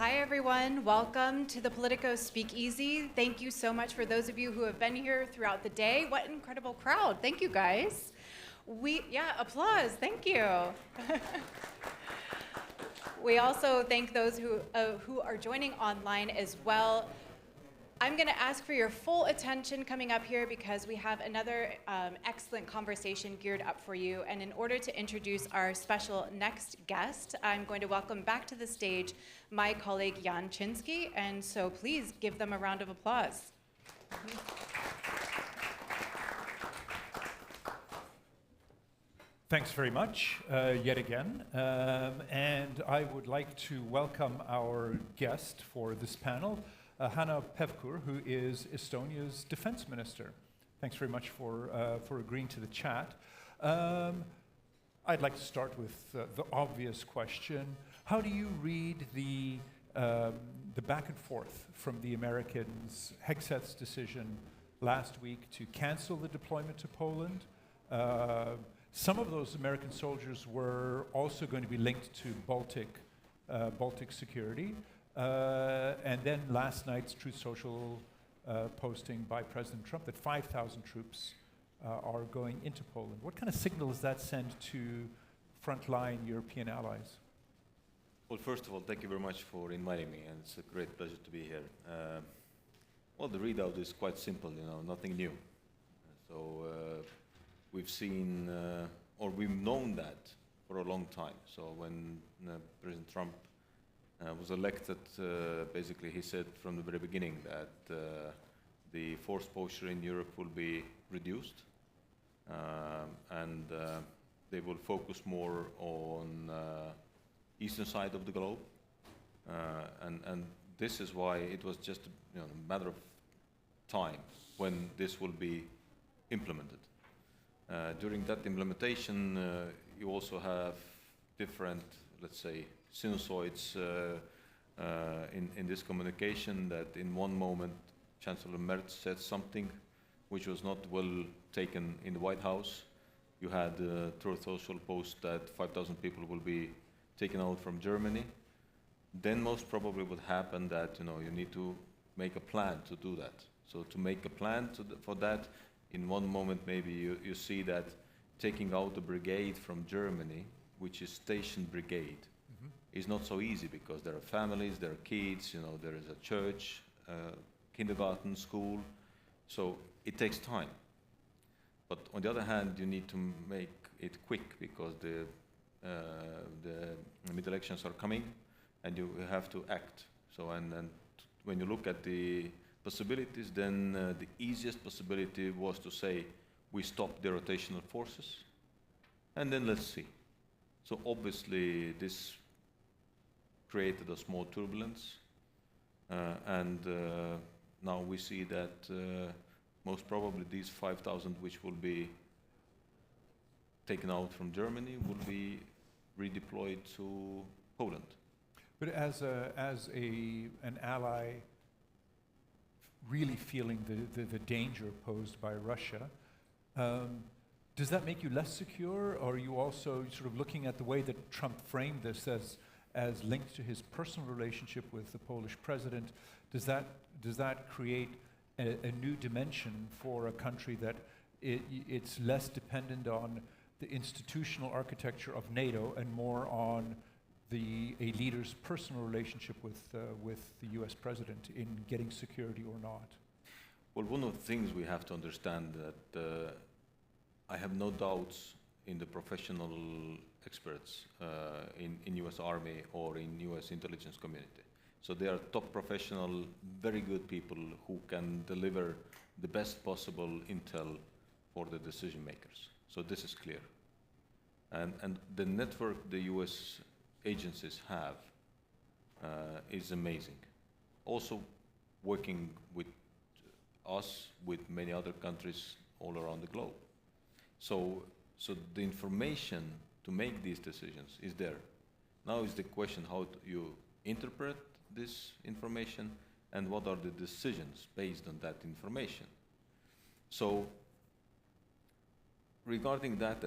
Hi, everyone. Welcome to the Politico Speakeasy. Thank you so much for those of you who have been here throughout the day. What an incredible crowd. Thank you, guys. Applause. Thank you. We also thank those who are joining online as well. I'm going to ask for your full attention coming up here because we have another excellent conversation geared up for you. And in order to introduce our special next guest, I'm going to welcome back to the stage my colleague Jan Chinsky. And so please give them a round of applause. Thanks very much, yet again. And I would like to welcome our guest for this panel, Hanno, Pevkur, who is Estonia's defense minister. Thanks very much for agreeing to the chat. I'd like to start with the obvious question. How do you read the back and forth from the Americans' Hegseth's decision last week to cancel the deployment to Poland? Some of those American soldiers were also going to be linked to Baltic security. And then last night's Truth Social posting by President Trump that 5,000 troops are going into Poland. What kind of signal does that send to frontline European allies? Well, first of all, thank you very much for inviting me, and it's a great pleasure to be here. Well, the readout is quite simple, nothing new. So we've seen, or we've known that for a long time. So when President Trump was elected, basically he said from the very beginning that the force posture in Europe will be reduced, and they will focus more on eastern side of the globe, and this is why it was just a matter of time when this will be implemented. During that implementation, you also have different, let's say, sinusoids in this communication, that in one moment Chancellor Merz said something which was not well taken in the White House. You had Truth Social post that 5,000 people will be taken out from Germany. Then most probably would happen that you need to make a plan to do that. So to make a plan for that, in one moment maybe you see that taking out the brigade from Germany, which is station brigade, is not so easy because there are families, there are kids, there is a church, kindergarten, school, so it takes time. But on the other hand, you need to make it quick because the mid-elections are coming, and you have to act. So and when you look at the possibilities, then the easiest possibility was to say we stop the rotational forces, and then let's see. So obviously this created a small turbulence, and now we see that most probably these 5,000 which will be taken out from Germany will be redeployed to Poland. But as an ally really feeling the danger posed by Russia, does that make you less secure, or are you also sort of looking at the way that Trump framed this as linked to his personal relationship with the Polish president? Does that create a new dimension for a country that it's less dependent on the institutional architecture of NATO and more on a leader's personal relationship with the U.S. president in getting security or not? Well, one of the things we have to understand that I have no doubts in the professional experts in U.S. Army or in U.S. intelligence community. So they are top professional, very good people who can deliver the best possible intel for the decision makers. So this is clear. And the network the U.S. agencies have is amazing. Also working with us, with many other countries all around the globe. So the information to make these decisions is there. Now is the question how you interpret this information and what are the decisions based on that information. So regarding that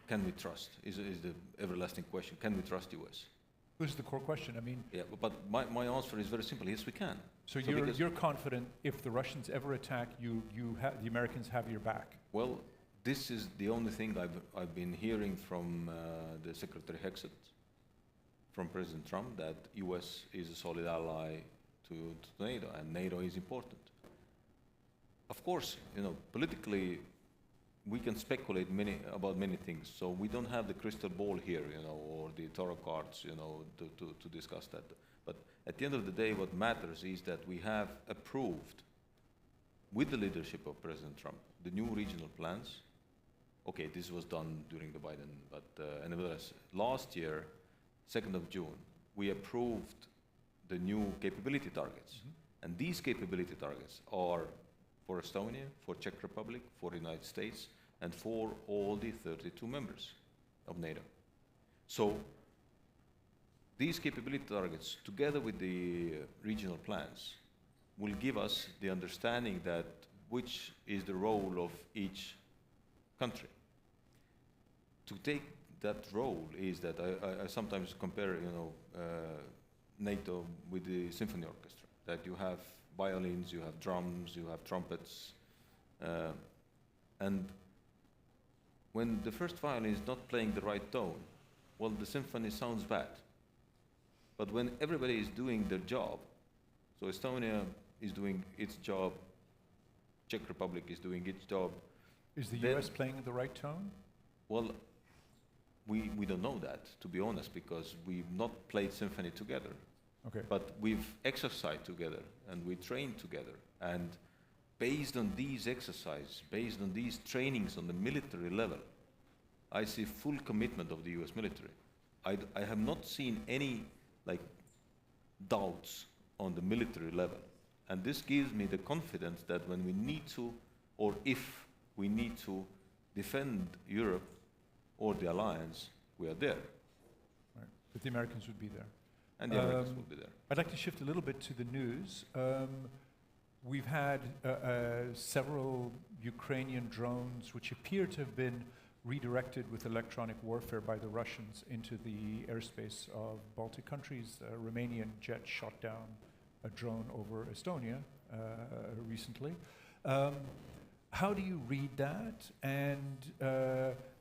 can we trust, is the everlasting question, can we trust US? This is the core question. I mean, Yeah, but my answer is very simple. Yes, we can. so So because- you're confident if the Russians ever attack, the Americans have your back. Well, this is the only thing I've been hearing from the Secretary Hexet, from President Trump, that U.S. is a solid ally to NATO, and NATO is important. Of course, politically, we can speculate about many things. So we don't have the crystal ball here, or the tarot cards, to discuss that. But at the end of the day, what matters is that we have approved, with the leadership of President Trump, the new regional plans. Okay, this was done during the Biden, but nevertheless, last year, 2nd of June, we approved the new capability targets. And these capability targets are for Estonia, for Czech Republic, for the United States, and for all the 32 members of NATO. So these capability targets, together with the regional plans, will give us the understanding that which is the role of each country. To take that role is that I sometimes compare, NATO with the symphony orchestra, that you have violins, you have drums, you have trumpets, and when the first violin is not playing the right tone, well, the symphony sounds bad. But when everybody is doing their job, so Estonia is doing its job, Czech Republic is doing its job. Is the then- U.S. playing the right tone? Well, we don't know that, to be honest, because we've not played symphony together. Okay. But we've exercised together and we trained together. And based on these exercises, based on these trainings on the military level, I see full commitment of the US military. I have not seen any doubts on the military level. And this gives me the confidence that when we need to, or if we need to defend Europe or the alliance, we are there. Right. But the Americans would be there. And the Americans will be there. I'd like to shift a little bit to the news. We've had several Ukrainian drones which appear to have been redirected with electronic warfare by the Russians into the airspace of Baltic countries. A Romanian jet shot down a drone over Estonia recently. How do you read that? And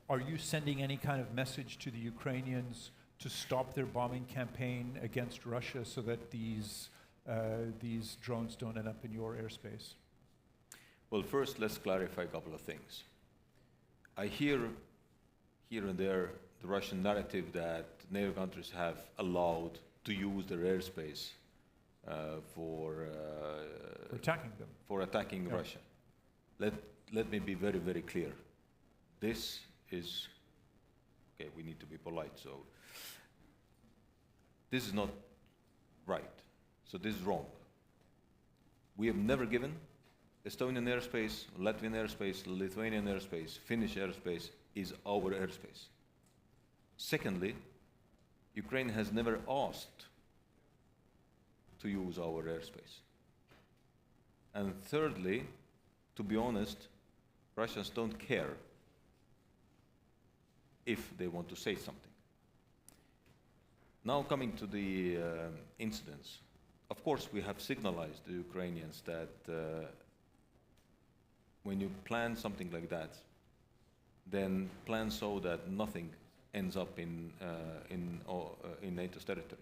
are you sending any kind of message to the Ukrainians to stop their bombing campaign against Russia so that these drones don't end up in your airspace? Well, first, let's clarify a couple of things. I hear here and there the Russian narrative that NATO countries have allowed to use their airspace for attacking them. For attacking Yeah. Russia. Let me be very, very clear. This is, okay, we need to be polite, so this is not right. So this is wrong. We have never given Estonian airspace, Latvian airspace, Lithuanian airspace, Finnish airspace is our airspace. Secondly, Ukraine has never asked to use our airspace. And thirdly, to be honest, Russians don't care if they want to say something. Now coming to the incidents, of course we have signalized the Ukrainians that when you plan something like that, then plan so that nothing ends up in NATO's territory.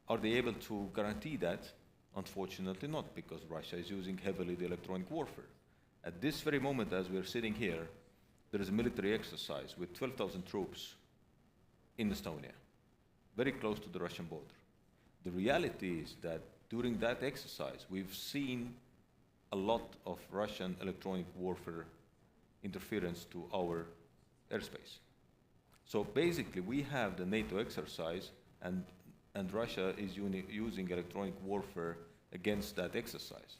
Are they able to guarantee that? Unfortunately not, because Russia is using heavily the electronic warfare. At this very moment, as we are sitting here, there is a military exercise with 12,000 troops in Estonia, very close to the Russian border. The reality is that during that exercise, we've seen a lot of Russian electronic warfare interference to our airspace. So basically, we have the NATO exercise, and Russia is using electronic warfare against that exercise.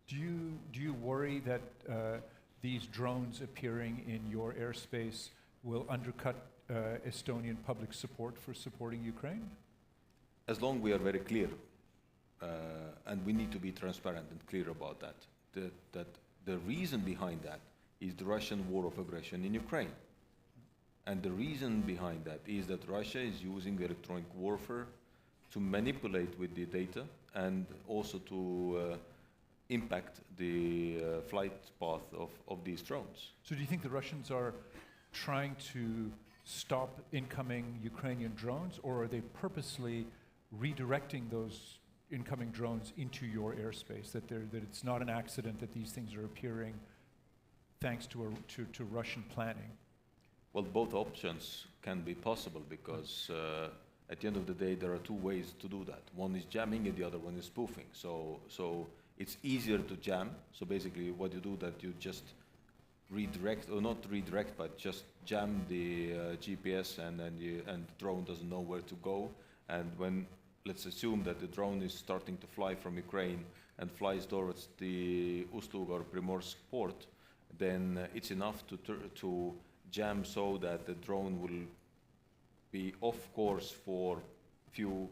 Do you worry that these drones appearing in your airspace will undercut Estonian public support for supporting Ukraine? As long as we are very clear, and we need to be transparent and clear about that, that the reason behind that is the Russian war of aggression in Ukraine. And the reason behind that is that Russia is using electronic warfare to manipulate with the data and also to impact the flight path of these drones. So do you think the Russians are trying to stop incoming Ukrainian drones, or are they purposely redirecting those incoming drones into your airspace, that it's not an accident that these things are appearing thanks to Russian planning? Well, both options can be possible because at the end of the day, there are two ways to do that. One is jamming and the other one is spoofing. So it's easier to jam. So basically what you do that you just redirect, or not redirect, but just jam the GPS and the drone doesn't know where to go. And when, let's assume that the drone is starting to fly from Ukraine and flies towards the Ust-Luga or Primorsk port, then it's enough to jam so that the drone will be off course for few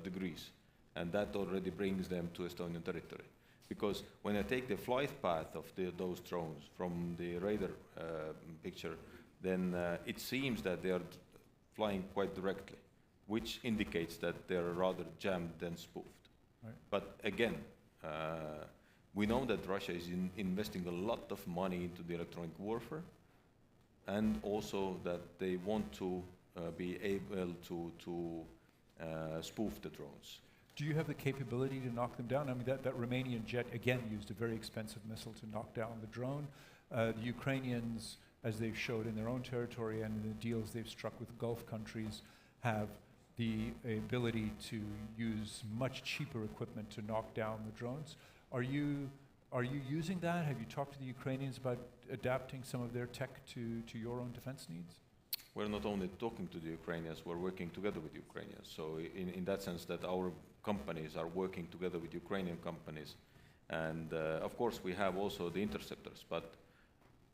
degrees, and that already brings them to Estonian territory. Because when I take the flight path of those drones from the radar picture, then it seems that they are flying quite directly, which indicates that they are rather jammed than spoofed. Right. But again, we know that Russia is investing a lot of money into the electronic warfare, and also that they want to be able to spoof the drones. Do you have the capability to knock them down? I mean, that Romanian jet, again, used a very expensive missile to knock down the drone. The Ukrainians, as they've showed in their own territory and in the deals they've struck with Gulf countries, have the ability to use much cheaper equipment to knock down the drones. Are you using that? Have you talked to the Ukrainians about adapting some of their tech to your own defense needs? We're not only talking to the Ukrainians, we're working together with Ukrainians. So in that sense that our companies are working together with Ukrainian companies. And of course we have also the interceptors, but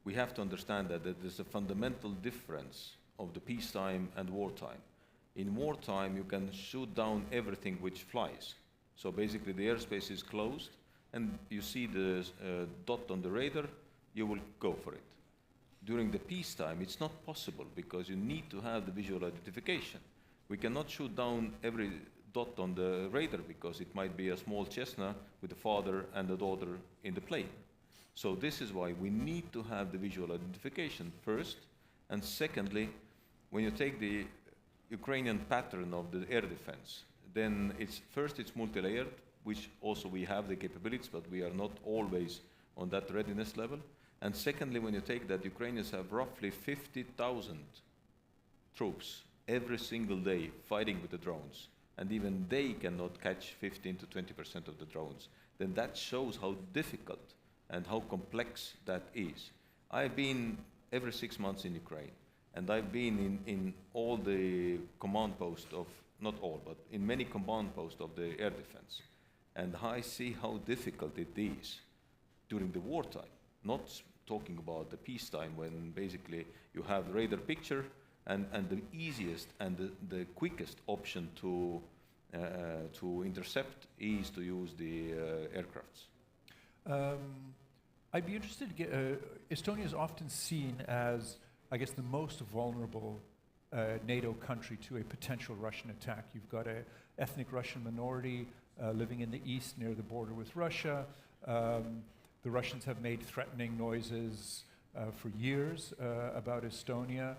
we have to understand that there's a fundamental difference of the peacetime and wartime. In wartime you can shoot down everything which flies. So basically the airspace is closed and you see the dot on the radar, you will go for it. During the peacetime, it's not possible because you need to have the visual identification. We cannot shoot down every dot on the radar because it might be a small Cessna with a father and a daughter in the plane. So this is why we need to have the visual identification first. And secondly, when you take the Ukrainian pattern of the air defense, then it's multi-layered, which also we have the capabilities, but we are not always on that readiness level. And secondly, when you take that Ukrainians have roughly 50,000 troops every single day fighting with the drones, and even they cannot catch 15 to 20% of the drones, then that shows how difficult and how complex that is. I've been every 6 months in Ukraine, and I've been in all the command posts of, not all, but in many command posts of the air defense. And I see how difficult it is during the wartime, not talking about the peacetime when basically you have radar picture and the easiest and the quickest option to intercept is to use the aircrafts. I'd be interested to get, Estonia is often seen as, I guess, the most vulnerable NATO country to a potential Russian attack. You've got an ethnic Russian minority living in the east near the border with Russia. The Russians have made threatening noises for years about Estonia.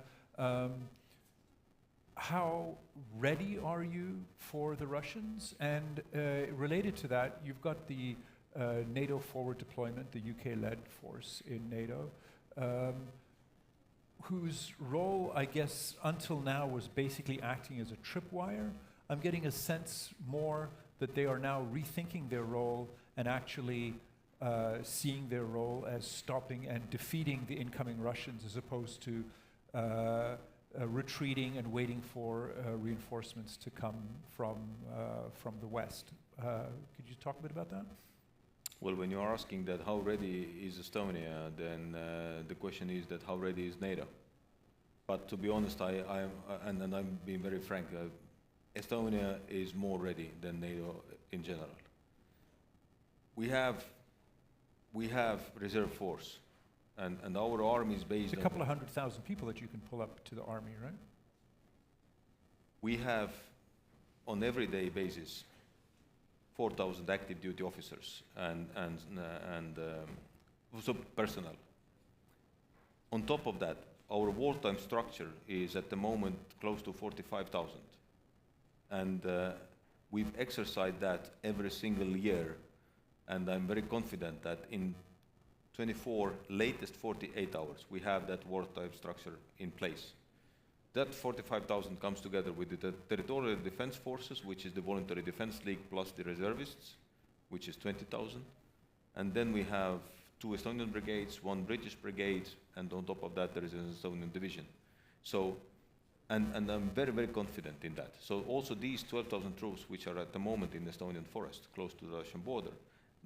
How ready are you for the Russians? And related to that, you've got the NATO forward deployment, the UK-led force in NATO, whose role, I guess, until now was basically acting as a tripwire. I'm getting a sense more that they are now rethinking their role and actually seeing their role as stopping and defeating the incoming Russians as opposed to retreating and waiting for reinforcements to come from the West. Could you talk a bit about that? Well, when you're asking that how ready is Estonia, then the question is that how ready is NATO? But to be honest, and I'm being very frank, Estonia is more ready than NATO in general. We have reserve force, And our army is based It's a couple of 100,000 people that you can pull up to the army, right? We have, on everyday basis, 4,000 active duty officers and so personnel. On top of that, our wartime structure is at the moment close to 45,000. And we've exercised that every single year. And I'm very confident that in 24, latest 48 hours, we have that wartime structure in place. That 45,000 comes together with the Territorial Defense Forces, which is the Voluntary Defense League, plus the reservists, which is 20,000. And then we have 2 Estonian brigades, 1 British brigade, and on top of that, there is an Estonian division. So, and I'm very, very confident in that. So also these 12,000 troops, which are at the moment in the Estonian forest, close to the Russian border,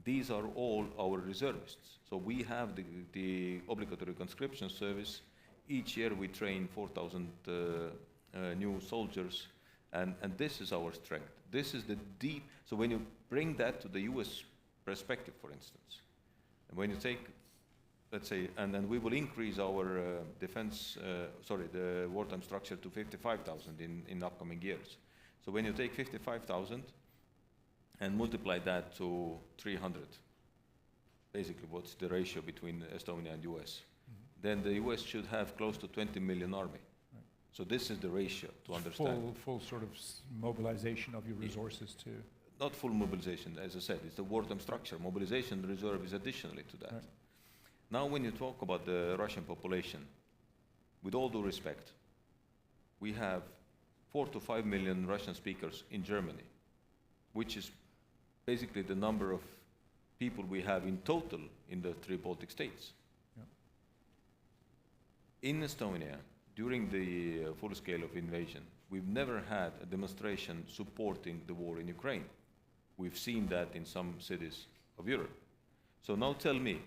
these are all our reservists. So we have the obligatory conscription service. Each year we train 4,000 new soldiers, and this is our strength. This is the deep, so when you bring that to the US perspective, for instance, and when you take, let's say, and then we will increase our the wartime structure to 55,000 in upcoming years. So when you take 55,000 and multiply that to 300, basically what's the ratio between Estonia and US, then the US should have close to 20 million army. Right. So this is the ratio to understand. Full sort of mobilization of your resources to... Not full mobilization, as I said, it's the wartime structure. Mobilization reserve is additionally to that. Right. Now when you talk about the Russian population, with all due respect, we have 4 to 5 million Russian speakers in Germany, which is basically the number of people we have in total in the 3 Baltic states. In Estonia, during the full scale of invasion, we've never had a demonstration supporting the war in Ukraine. We've seen that in some cities of Europe. So now tell me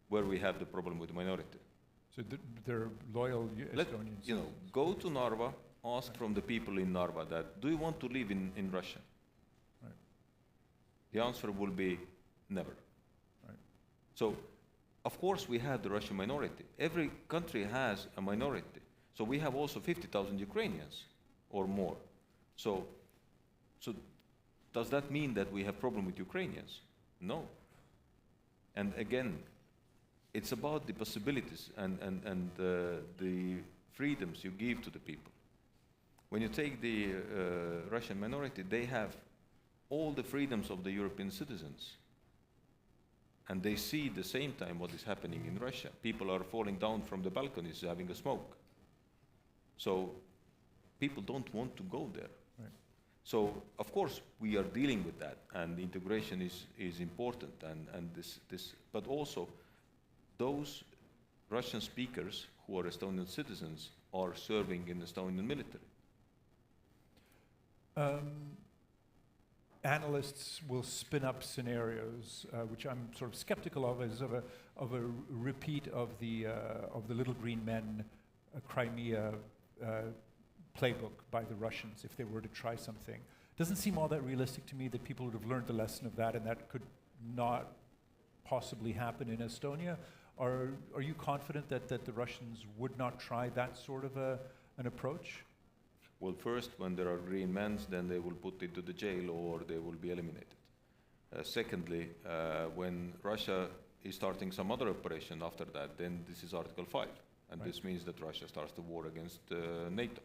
where we have the problem with the minority. So they're loyal Estonians. Go to Narva, ask from the people in Narva that, do you want to live in Russia? Right. The answer will be never. Right. So, of course, we have the Russian minority. Every country has a minority. So we have also 50,000 Ukrainians or more. So does that mean that we have problem with Ukrainians? No. And again, it's about the possibilities and the freedoms you give to the people. When you take the Russian minority, they have all the freedoms of the European citizens. And they see at the same time what is happening in Russia. People are falling down from the balconies having a smoke. So people don't want to go there. Right. So of course we are dealing with that, and integration is important, and this but also those Russian speakers who are Estonian citizens are serving in the Estonian military. Analysts will spin up scenarios, which I'm sort of skeptical of, as of a repeat of the Little Green Men Crimea playbook by the Russians if they were to try something. Doesn't seem all that realistic to me that people would have learned the lesson of that, and that could not possibly happen in Estonia. Are you confident that the Russians would not try that sort of an approach? Well, first, when there are green men, then they will put into the jail or they will be eliminated. Secondly, when Russia is starting some other operation after that, then this is Article 5. And Right. this means that Russia starts the war against NATO.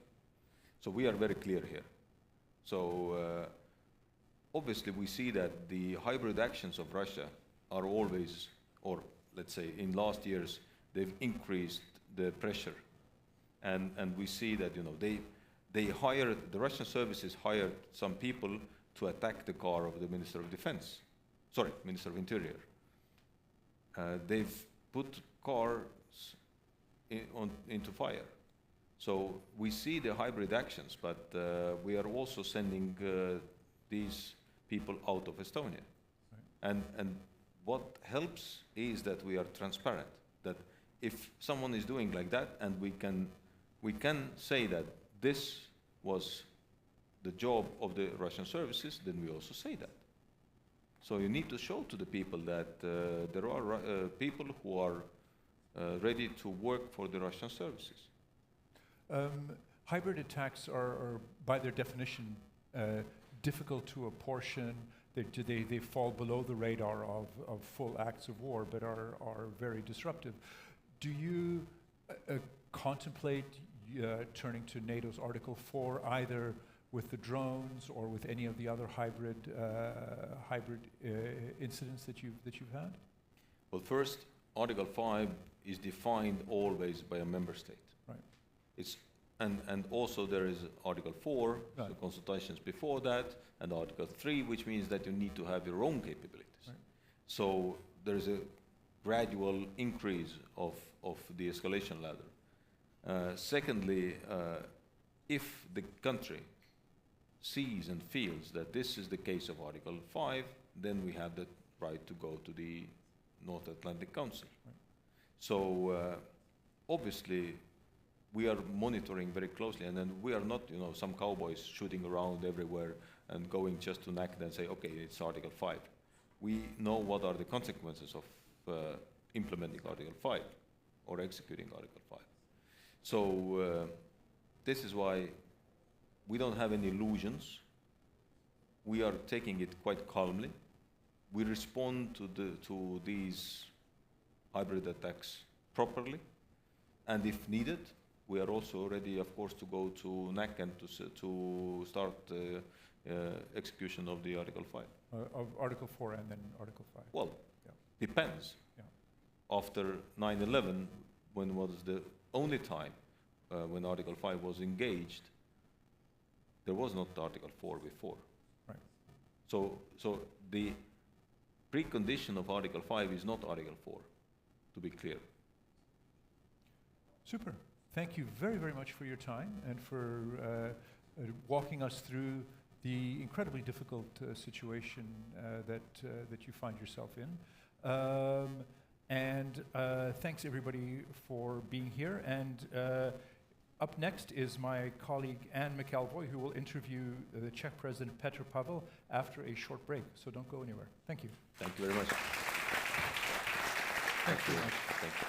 So we are very clear here. So obviously we see that the hybrid actions of Russia are always, or let's say in last years, they've increased the pressure. And we see that, they hired, the Russian services hired some people to attack the car of the Minister of Minister of Interior. They've put cars into fire. So we see the hybrid actions, but we are also sending these people out of Estonia. Right. And what helps is that we are transparent, that if someone is doing like that, and we can say that this was the job of the Russian services, then we also say that. So you need to show to the people that there are people who are ready to work for the Russian services. Hybrid attacks are by their definition, difficult to apportion. They fall below the radar of full acts of war, but are very disruptive. Do you contemplate turning to NATO's Article 4, either with the drones or with any of the other hybrid incidents that you've had? Well, first, Article 5 is defined always by a member state. Right. And also there is Article 4, right. so consultations before that, and Article 3, which means that you need to have your own capabilities. Right. So there is a gradual increase of the escalation ladder. Secondly, if the country sees and feels that this is the case of Article 5, then we have the right to go to the North Atlantic Council. Right. So obviously we are monitoring very closely, and then we are not, some cowboys shooting around everywhere and going just to NAC and say, okay, it's Article 5. We know what are the consequences of implementing Article 5 or executing Article 5. So this is why we don't have any illusions. We are taking it quite calmly. We respond to these hybrid attacks properly, and if needed, we are also ready, of course, to go to NAC and to start execution of the Article 5. Of Article 4 and then Article 5? Well, yeah. Depends. Yeah. After 9/11, when was the only time when Article 5 was engaged, there was not Article 4 before. Right. So the precondition of Article 5 is not Article 4, to be clear. Super. Thank you very, very much for your time and for walking us through the incredibly difficult situation that you find yourself in. And thanks everybody for being here. And up next is my colleague Anne McElvoy, who will interview the Czech President Petr Pavel after a short break. So don't go anywhere. Thank you. Thank you very much. Thank you. Thank you.